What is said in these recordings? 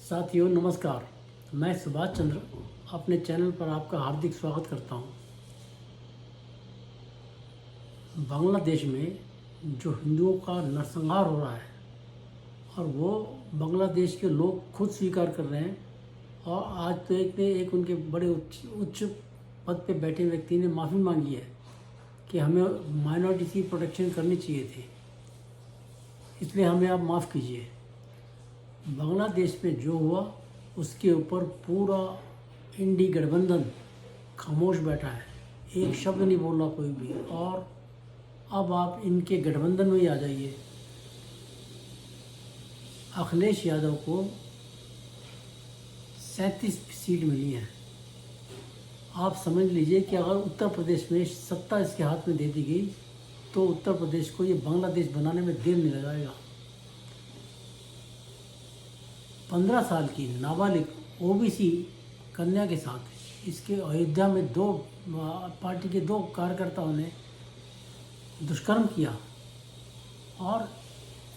साथियों नमस्कार। मैं सुभाष चंद्र अपने चैनल पर आपका हार्दिक स्वागत करता हूं। बांग्लादेश में जो हिंदुओं का नरसंहार हो रहा है और वो बांग्लादेश के लोग खुद स्वीकार कर रहे हैं। और आज तो एक उनके बड़े उच्च पद पे बैठे व्यक्ति ने माफ़ी मांगी है कि हमें माइनॉरिटीज़ की प्रोटेक्शन करनी चाहिए थी, इसलिए हमें आप माफ़ कीजिए। बांग्लादेश में जो हुआ उसके ऊपर पूरा इंडी गठबंधन खामोश बैठा है, एक शब्द नहीं बोल रहा कोई भी। और अब आप इनके गठबंधन में ही आ जाइए। अखिलेश यादव को 37 सीट मिली है। आप समझ लीजिए कि अगर उत्तर प्रदेश में सत्ता इसके हाथ में दे दी गई तो उत्तर प्रदेश को ये बांग्लादेश बनाने में देर नहीं लगाएगा। 15 साल की नाबालिग ओबीसी कन्या के साथ इसके अयोध्या में दो पार्टी के दो कार्यकर्ताओं ने दुष्कर्म किया और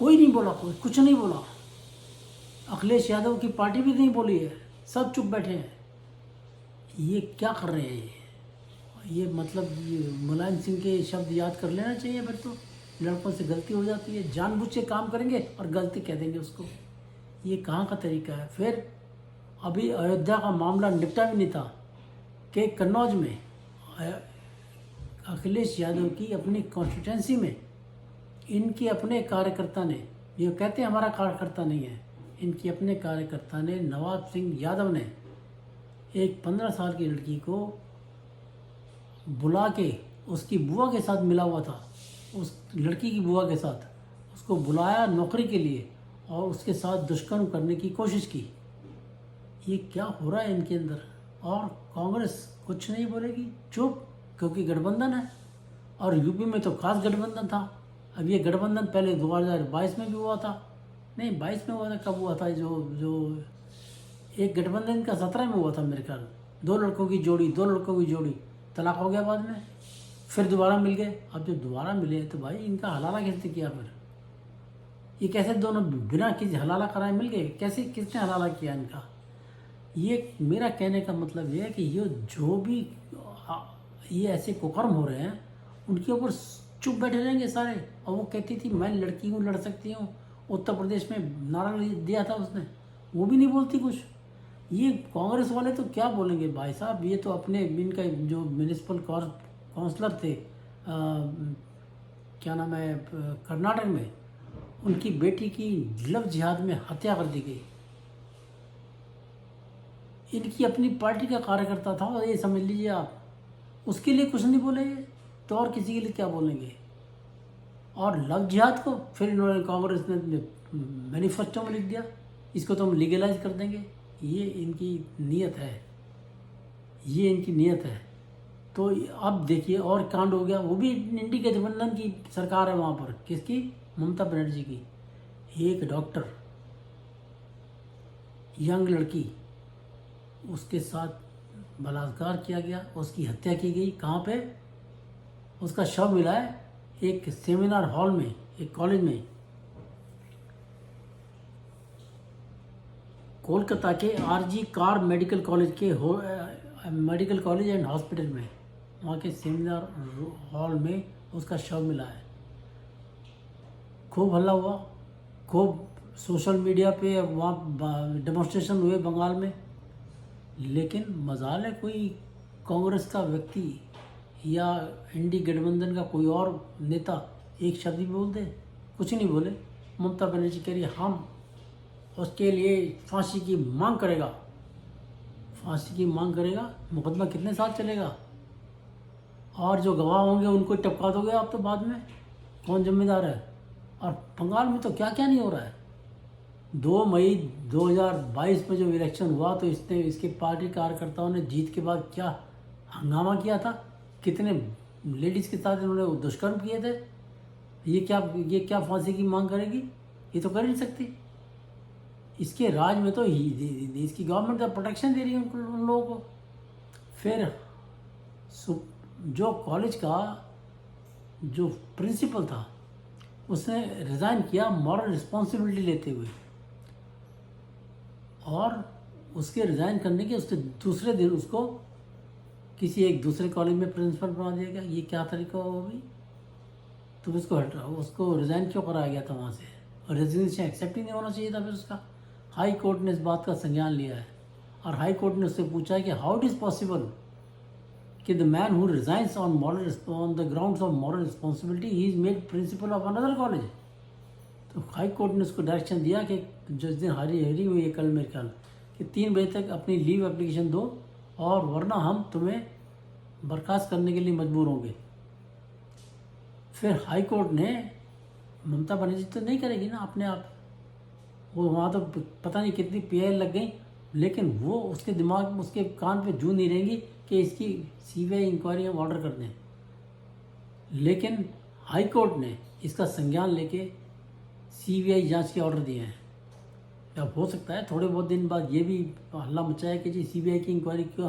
कोई नहीं बोला, कोई कुछ नहीं बोला। अखिलेश यादव की पार्टी भी नहीं बोली है, सब चुप बैठे हैं। ये क्या कर रहे हैं? ये मतलब मुलायम सिंह के शब्द याद कर लेना चाहिए। फिर तो लड़कों से गलती हो जाती है, जानबूझ के काम करेंगे और गलती कह देंगे उसको। ये कहाँ का तरीका है? फिर अभी अयोध्या का मामला निपटा भी नहीं था कि कन्नौज में अखिलेश यादव की अपनी कॉन्स्टिट्यूंसी में इनके अपने कार्यकर्ता ने, ये कहते हैं हमारा कार्यकर्ता नहीं है, इनके अपने कार्यकर्ता ने, नवाब सिंह यादव ने एक 15 साल की लड़की को बुला के, उसकी बुआ के साथ मिला हुआ था, उस लड़की की बुआ के साथ उसको बुलाया नौकरी के लिए और उसके साथ दुष्कर्म करने की कोशिश की। ये क्या हो रहा है इनके अंदर? और कांग्रेस कुछ नहीं बोलेगी, चुप, क्योंकि गठबंधन है। और यूपी में तो खास गठबंधन था। अब ये गठबंधन पहले 2022 में भी हुआ था, नहीं 22 में हुआ था, कब हुआ था? जो एक गठबंधन का 17 में हुआ था मेरे ख्याल। दो लड़कों की जोड़ी, तलाक हो गया बाद में, फिर दोबारा मिल गए। अब जब दोबारा मिले तो भाई इनका हलाला कैसे किया? फिर ये कैसे दोनों बिना किसी हलाला कराए मिल गए? कैसे, किसने हलाला किया इनका? ये मेरा कहने का मतलब ये है कि ये जो भी ये ऐसे कुकर्म हो रहे हैं उनके ऊपर चुप बैठे रहेंगे सारे। और वो कहती थी मैं लड़की हूँ, लड़ सकती हूँ। उत्तर प्रदेश में नारा दिया था उसने, वो भी नहीं बोलती कुछ। ये कांग्रेस वाले तो क्या बोलेंगे भाई साहब? ये तो अपने इनका जो म्यूनिसिपल काउंसलर थे, क्या नाम है, कर्नाटक में, उनकी बेटी की लव जिहाद में हत्या कर दी गई। इनकी अपनी पार्टी का कार्यकर्ता था, और ये समझ लीजिए आप, उसके लिए कुछ नहीं बोलेंगे तो और किसी के लिए क्या बोलेंगे? और लव जिहाद को फिर इन्होंने, कांग्रेस ने मैनिफेस्टो में लिख दिया इसको तो हम लीगलाइज कर देंगे। ये इनकी नीयत है, ये इनकी नीयत है। तो अब देखिए और कांड हो गया। वो भी इंडी गठबंधन की सरकार है वहाँ पर, किसकी? ममता बनर्जी की। एक डॉक्टर, यंग लड़की, उसके साथ बलात्कार किया गया, उसकी हत्या की गई। कहाँ पे? उसका शव मिला है एक सेमिनार हॉल में, एक कॉलेज में, कोलकाता के आरजी कार मेडिकल कॉलेज के मेडिकल कॉलेज एंड हॉस्पिटल में, वहाँ के सेमिनार हॉल में उसका शव मिला है। खूब हल्ला हुआ, खूब सोशल मीडिया पे वहाँ डेमोन्स्ट्रेशन हुए बंगाल में। लेकिन मजाल है कोई कांग्रेस का व्यक्ति या इंडी गठबंधन का कोई और नेता एक शब्द भी बोल दे? कुछ नहीं बोले। ममता बनर्जी कह रही हम उसके लिए फांसी की मांग करेगा, फांसी की मांग करेगा। मुकदमा कितने साल चलेगा? और जो गवाह होंगे उनको टपका दोगे आप तो बाद में, कौन जिम्मेदार है? और बंगाल में तो क्या क्या नहीं हो रहा है। 2 मई 2022 में जब इलेक्शन हुआ तो इसके पार्टी कार्यकर्ताओं ने जीत के बाद क्या हंगामा किया था, कितने लेडीज़ के साथ इन्होंने दुष्कर्म किए थे। ये क्या फांसी की मांग करेगी? ये तो कर ही नहीं सकती। इसके राज में तो इसकी गवर्नमेंट तो प्रोटेक्शन दे रही है उन लोगों को। फिर जो कॉलेज का जो प्रिंसिपल था उसने रिज़ाइन किया मॉरल रिस्पॉन्सिबिलिटी लेते हुए। और उसके रिज़ाइन करने के उसके दूसरे दिन उसको किसी एक दूसरे कॉलेज में प्रिंसिपल बना दिया गया। ये क्या तरीका हुआ भाई? तुम इसको हटाओ, उसको रिज़ाइन क्यों कराया गया था वहाँ से? और रेजिग्नेशन एक्सेप्ट ही नहीं होना चाहिए था फिर उसका। हाई कोर्ट ने इस बात का संज्ञान लिया है और हाई कोर्ट ने उससे पूछा है कि हाउ इट इज़ पॉसिबल कि the man who resigns on the grounds of moral responsibility he is made principle of another college. तो हाई कोर्ट ने उसको डायरेक्शन दिया कि जिस दिन हेयरिंग हुई है कल मेरे ख्याल कि 3 बजे तक अपनी लीव एप्लीकेशन दो और वरना हम तुम्हें बर्खास्त करने के लिए मजबूर होंगे। फिर हाई कोर्ट ने, ममता बनर्जी तो नहीं करेगी ना अपने आप, वो वहाँ तो पता नहीं कितनी पीआई लग गई, लेकिन वो उसके दिमाग में उसके कान पे जू नहीं रहेंगी कि इसकी सीबीआई इंक्वायरी हम ऑर्डर कर दें। लेकिन हाई कोर्ट ने इसका संज्ञान लेके सीबीआई जांच के ऑर्डर दिए हैं। अब हो सकता है थोड़े बहुत दिन बाद ये भी हल्ला मचाया कि जी सीबीआई की इंक्वायरी क्यों,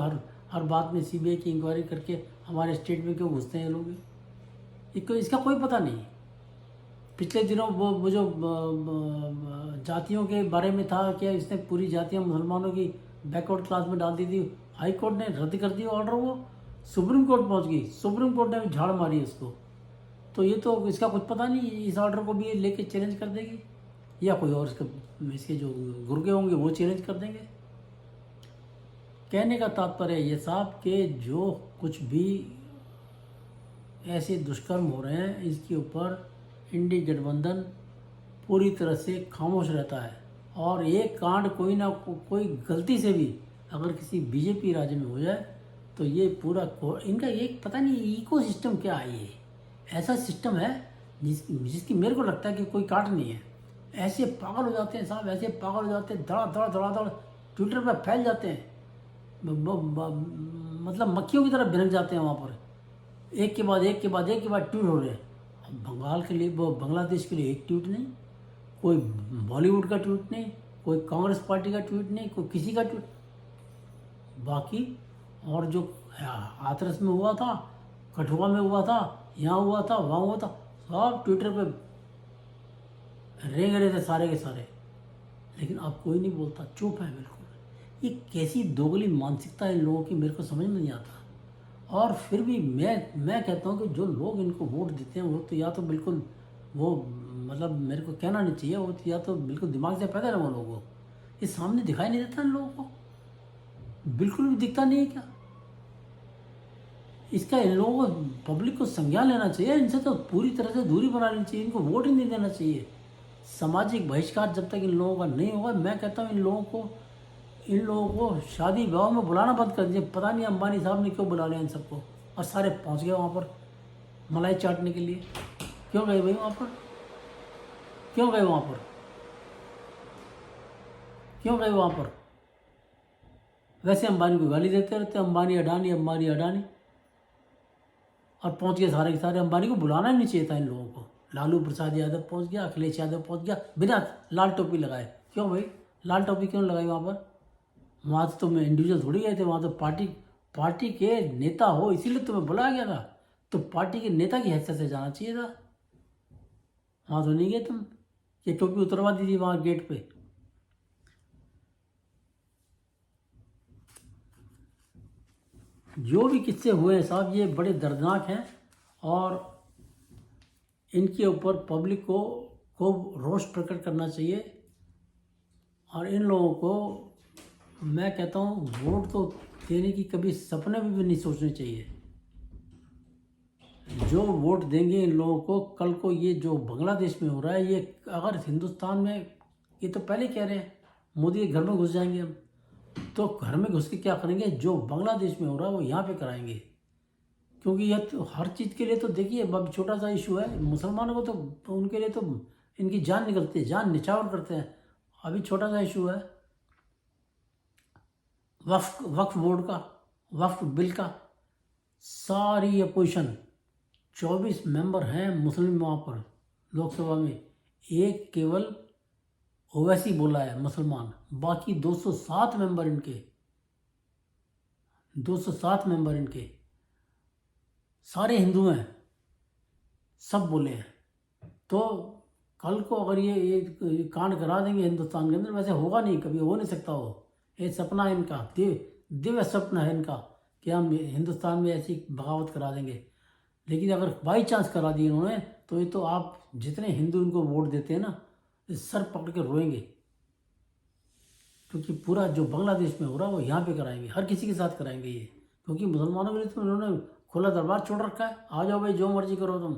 हर बात में सीबीआई की इंक्वायरी करके हमारे स्टेट में क्यों घुसते हैं लोग। इसका कोई पता नहीं। पिछले दिनों वो जो जातियों के बारे में था कि इसने पूरी जातियां मुसलमानों की बैकवर्ड क्लास में डाल दी थी, हाई कोर्ट ने रद्द कर दिया ऑर्डर। वो सुप्रीम कोर्ट पहुंच गई, सुप्रीम कोर्ट ने भी झाड़ मारी उसको। तो ये तो इसका कुछ पता नहीं, इस ऑर्डर को भी लेके चैलेंज कर देगी या कोई और इसके जो गुर्गे होंगे वो चैलेंज कर देंगे। कहने का तात्पर्य ये साहब कि जो कुछ भी ऐसे दुष्कर्म हो रहे हैं इसके ऊपर इंडी गठबंधन पूरी तरह से खामोश रहता है। और एक कांड कोई ना कोई गलती से भी अगर किसी बीजेपी राज्य में हो जाए तो ये पूरा इनका एक पता नहीं इकोसिस्टम क्या है। ये ऐसा सिस्टम है जिसकी मेरे को लगता है कि कोई काट नहीं है। ऐसे पागल हो जाते हैं साहब, ऐसे पागल हो जाते हैं, धड़ा ट्विटर पर फैल जाते हैं, मतलब मक्खियों की तरह भिनक जाते हैं वहाँ पर। एक के बाद ट्वीट हो रहे हैं। बंगाल के लिए, बांग्लादेश के लिए एक ट्वीट नहीं, कोई बॉलीवुड का ट्वीट नहीं, कोई कांग्रेस पार्टी का ट्वीट नहीं, कोई किसी का ट्वीट। बाकी और जो हाथरस में हुआ था, कठुआ में हुआ था, यहाँ हुआ था, वहाँ हुआ था, सब ट्विटर पे रेंग रहे थे सारे के सारे। लेकिन अब कोई नहीं बोलता, चुप है बिल्कुल। ये कैसी दोगली मानसिकता है इन लोगों की, मेरे को समझ में नहीं आता। और फिर भी मैं कहता हूँ कि जो लोग इनको वोट देते हैं वो तो या तो बिल्कुल वो, मतलब मेरे को कहना नहीं चाहिए, वो तो या तो बिल्कुल दिमाग से पैदा है वो लोगों को। ये सामने दिखाई नहीं देता इन लोगों को, बिल्कुल भी दिखता नहीं है क्या? इसका इन लोगों को, पब्लिक को संज्ञान लेना चाहिए, इनसे तो पूरी तरह से दूरी बना लेनी चाहिए, इनको वोट ही नहीं देना चाहिए। सामाजिक बहिष्कार जब तक इन लोगों का नहीं होगा, मैं कहता हूँ इन लोगों को शादी विवाह में बुलाना बंद कर दीजिए। पता नहीं अंबानी साहब ने क्यों बुला लिया इन सबको, और सारे पहुंच गए वहाँ पर मलाई चाटने के लिए। क्यों गए भाई वहाँ पर? क्यों गए वहाँ पर? क्यों गए वहाँ पर? वैसे अंबानी को गाली देते रहते, अंबानी अडानी, और पहुंच गए सारे के सारे। अंबानी को बुलाना ही नहीं चाहिए था इन लोगों को। लालू प्रसाद यादव पहुंच गया, अखिलेश यादव पहुंच गया बिना लाल टोपी लगाए। क्यों भाई लाल टोपी क्यों लगाई वहाँ पर? वहाँ तो तुम्हें इंडिविजुअल थोड़ी गए थे, वहाँ तो पार्टी के नेता हो, इसीलिए तुम्हें बुलाया गया था। तो पार्टी के नेता की हैसियत से जाना चाहिए था। वहाँ तो नहीं गए तुम, ये टोपी उतरवा दी थी वहाँ गेट पे। जो भी किस्से हुए हैं साहब ये बड़े दर्दनाक हैं और इनके ऊपर पब्लिक को रोष प्रकट करना चाहिए। और इन लोगों को मैं कहता हूँ वोट तो देने की कभी सपने में भी नहीं सोचने चाहिए। जो वोट देंगे इन लोगों को, कल को ये जो बांग्लादेश में हो रहा है, ये अगर हिंदुस्तान में, ये तो पहले कह रहे हैं मोदी के घर में घुस जाएंगे हम, तो घर में घुस के क्या करेंगे? जो बांग्लादेश में हो रहा है वो यहाँ पे कराएंगे। क्योंकि यह तो हर चीज़ के लिए तो देखिए अब छोटा सा इशू है, मुसलमानों को तो उनके लिए तो इनकी जान निकलती है, जान निछावर करते हैं। अभी छोटा सा इशू है वक्फ बोर्ड का, वक्फ बिल का। सारी अपोजिशन 24 मेंबर हैं मुस्लिम वहाँ पर लोकसभा में, एक केवल ओवैसी बोला है मुसलमान, बाकी 207 मेंबर इनके सारे हिंदू हैं, सब बोले हैं। तो कल को अगर ये कांड करा देंगे हिंदुस्तान के अंदर, वैसे होगा नहीं, कभी हो नहीं सकता वो, ये सपना है इनका, दिव्य सपना है इनका कि हम हिंदुस्तान में ऐसी बगावत करा देंगे। लेकिन अगर बाई चांस करा दी इन्होंने, तो ये तो आप जितने हिंदू इनको वोट देते हैं ना, ये सर पकड़ के रोएंगे, क्योंकि पूरा जो बांग्लादेश में हो रहा है वो यहाँ पे कराएंगे, हर किसी के साथ कराएंगे ये, क्योंकि मुसलमानों के लिए तो इन्होंने खुला दरबार छोड़ रखा है, आ जाओ भाई जो मर्जी करो तुम।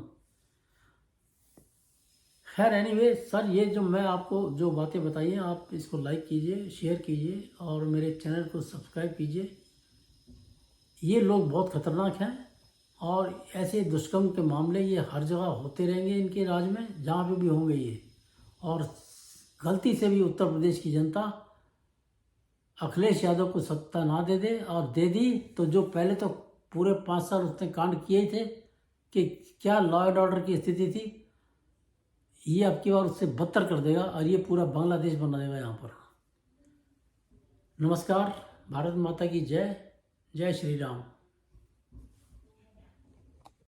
खैर एनीवे सर, ये जो मैं आपको जो बातें बताई हैं, आप इसको लाइक कीजिए, शेयर कीजिए और मेरे चैनल को सब्सक्राइब कीजिए। ये लोग बहुत खतरनाक हैं और ऐसे दुष्कर्म के मामले ये हर जगह होते रहेंगे इनके राज में, जहाँ पे भी होंगे ये। और गलती से भी उत्तर प्रदेश की जनता अखिलेश यादव को सत्ता ना दे दे, और दे दी तो जो पहले तो पूरे 5 साल उसने कांड किए ही थे कि क्या लॉ एंड ऑर्डर की स्थिति थी, ये अब की बार उससे बदतर कर देगा और ये पूरा बांग्लादेश बना देगा यहाँ पर। नमस्कार, भारत माता की जय, जय श्री राम।